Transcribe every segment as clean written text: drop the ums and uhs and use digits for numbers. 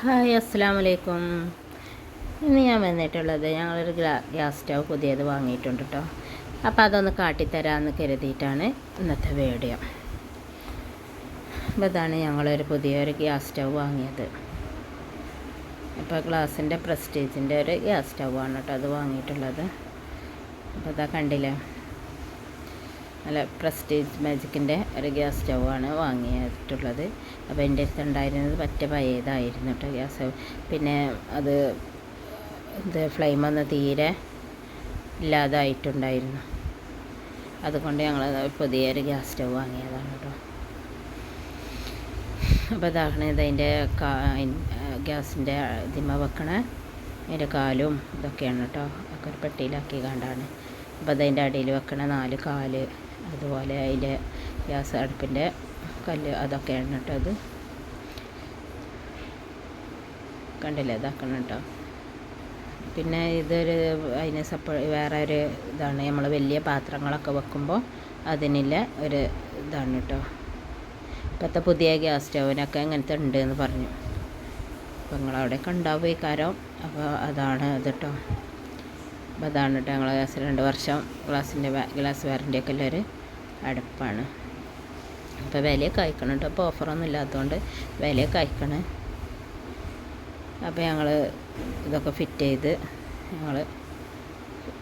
Hi അസ്സലാമു അലൈക്കും. ഇന്ന് ഞാൻ വന്നിട്ടുള്ളത് ഞങ്ങളൊരു ഗ്യാസ് സ്റ്റവ് പുതിയത് വാങ്ങിയിട്ടുണ്ട് കേട്ടോ. അപ്പോൾ അതൊന്ന് കാട്ടിത്തരാമെന്ന് കരുതിയിട്ടാണ് ഇന്നത്തെ വീഡിയോ. അപ്പോൾ ഇതാണ് ഞങ്ങളൊരു പുതിയൊരു ഗ്യാസ് സ്റ്റവ് വാങ്ങിയത്. അപ്പോൾ ഗ്ലാസിൻ്റെ പ്രസ്റ്റീജിൻ്റെ ഒരു ഗ്യാസ് സ്റ്റവാണ് കേട്ടോ അത് വാങ്ങിയിട്ടുള്ളത്. അപ്പോൾ ഇതാ കണ്ടില്ലേ, നല്ല പ്രസ്റ്റീജ് മാജിക്കിൻ്റെ ഒരു ഗ്യാസ് സ്റ്റവാണ് വാങ്ങിയിട്ടുള്ളത്. അപ്പോൾ എൻ്റെ അടുത്ത് ഉണ്ടായിരുന്നത് പറ്റ പഴയതായിരുന്നു കേട്ടോ ഗ്യാസ് സ്റ്റവ്. പിന്നെ അത് ഫ്ലെയിമൊന്നും തീരെ ഇല്ലാതായിട്ടുണ്ടായിരുന്നു. അതുകൊണ്ട് ഞങ്ങൾ പുതിയൊരു ഗ്യാസ് സ്റ്റവ് വാങ്ങിയതാണ് കേട്ടോ. അപ്പോൾ ഇതാണ് ഇതിൻ്റെ ഗ്യാസിൻ്റെ ഇതിമ വെക്കണ അതിൻ്റെ കാലും ഇതൊക്കെയാണ് കേട്ടോ. ഒക്കെ ഒരു പെട്ടിയിലാക്കി കണ്ടാണ്. അപ്പോൾ അതിൻ്റെ അടിയിൽ വെക്കണ 4 കാല്, അതുപോലെ അതിൻ്റെ ഗ്യാസ് അടുപ്പിൻ്റെ കല്ല് അതൊക്കെയാണ് കേട്ടോ. അത് കണ്ടില്ലേ, ഇതാക്കണം കേട്ടോ. പിന്നെ ഇതൊരു അതിന് വേറെ ഒരു ഇതാണ്, നമ്മൾ വലിയ പാത്രങ്ങളൊക്കെ വെക്കുമ്പോൾ അതിനുള്ള ഒരു ഇതാണ് കേട്ടോ. ഇപ്പോഴത്തെ പുതിയ ഗ്യാസ് സ്റ്റൗവിനൊക്കെ ഇങ്ങനത്തെ ഉണ്ട് എന്ന് പറഞ്ഞു. അപ്പോൾ നിങ്ങളവിടെയൊക്കെ ഉണ്ടാവും ഈ കാരം. അപ്പോൾ അതാണ് ഇത് കേട്ടോ. അപ്പോൾ അതാണ് കേട്ടോ ഞങ്ങൾ ഗ്യാസ് 2 വർഷം ഗ്ലാസ് വാറൻറ്റിയൊക്കെ ഉള്ളൊരു അടുപ്പാണ്. അപ്പോൾ വിലയൊക്കെ അയക്കണം കേട്ടോ. അപ്പോൾ ഓഫറൊന്നും ഇല്ലാത്തതുകൊണ്ട് വിലയൊക്കെ അയക്കണം. അപ്പോൾ ഞങ്ങൾ ഇതൊക്കെ ഫിറ്റ് ചെയ്ത് ഞങ്ങൾ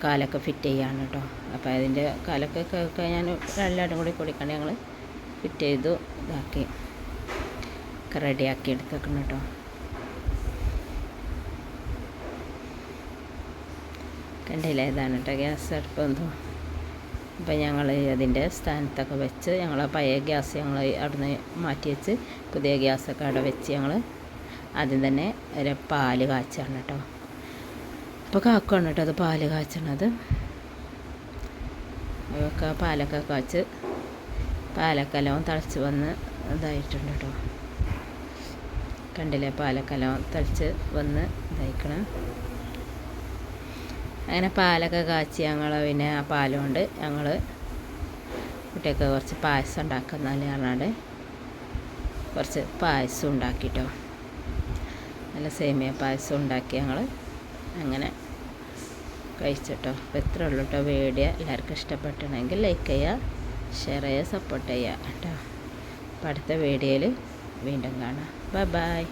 കാലൊക്കെ ഫിറ്റ് ചെയ്യാണ് കേട്ടോ. അപ്പോൾ അതിൻ്റെ കാലൊക്കെ ഞാൻ എല്ലാവരും കൂടി കൂടിക്കൊണ്ട് ഞങ്ങൾ ഫിറ്റ് ചെയ്തു ഇതാക്കി ഒക്കെ റെഡിയാക്കി എടുത്തേക്കണം കേട്ടോ. കണ്ടില്ലേ, ഇതാണ് കേട്ടോ ഗ്യാസ് അടുപ്പ് എന്തോ. അപ്പോൾ ഞങ്ങൾ അതിൻ്റെ സ്ഥാനത്തൊക്കെ വെച്ച് ഞങ്ങൾ പഴയ ഗ്യാസ് ഞങ്ങൾ അവിടുന്ന് മാറ്റി വെച്ച് പുതിയ ഗ്യാസൊക്കെ അവിടെ വെച്ച് ഞങ്ങൾ ആദ്യം തന്നെ ഒരു പാല് കാച്ചാണ് കേട്ടോ. അപ്പോൾ കാക്കുകയാണ് കേട്ടോ അത് പാല് കാച്ചണത്. ഒക്കെ പാലൊക്കെ കാച്ച് പാലക്കെല്ലാം തിളച്ച് വന്ന് ഇതായിട്ടുണ്ട് കേട്ടോ. കണ്ടില്ലേ, പാലക്കെല്ലാം തിളച്ച് വന്ന് ഇതായിക്കണം. അങ്ങനെ പാലൊക്കെ കാച്ചി ഞങ്ങൾ പിന്നെ ആ പാലുകൊണ്ട് ഞങ്ങൾ കുട്ടിയൊക്കെ കുറച്ച് പായസം ഉണ്ടാക്കുന്നതിൽ പറഞ്ഞാണ്ട് കുറച്ച് പായസം ഉണ്ടാക്കിട്ടോ. നല്ല സേമിയ പായസം ഉണ്ടാക്കി ഞങ്ങൾ അങ്ങനെ കഴിച്ചിട്ടോ. അപ്പോൾ ഇത്രേ ഉള്ളൂ കേട്ടോ വീഡിയോ. എല്ലാവർക്കും ഇഷ്ടപ്പെട്ടിട്ടുണ്ടെങ്കിൽ ലൈക്ക് ചെയ്യുക, ഷെയർ ചെയ്യുക, സപ്പോർട്ട് ചെയ്യുക കേട്ടോ. അപ്പോൾ അടുത്ത വീഡിയോയിൽ വീണ്ടും കാണാം. Bye bye.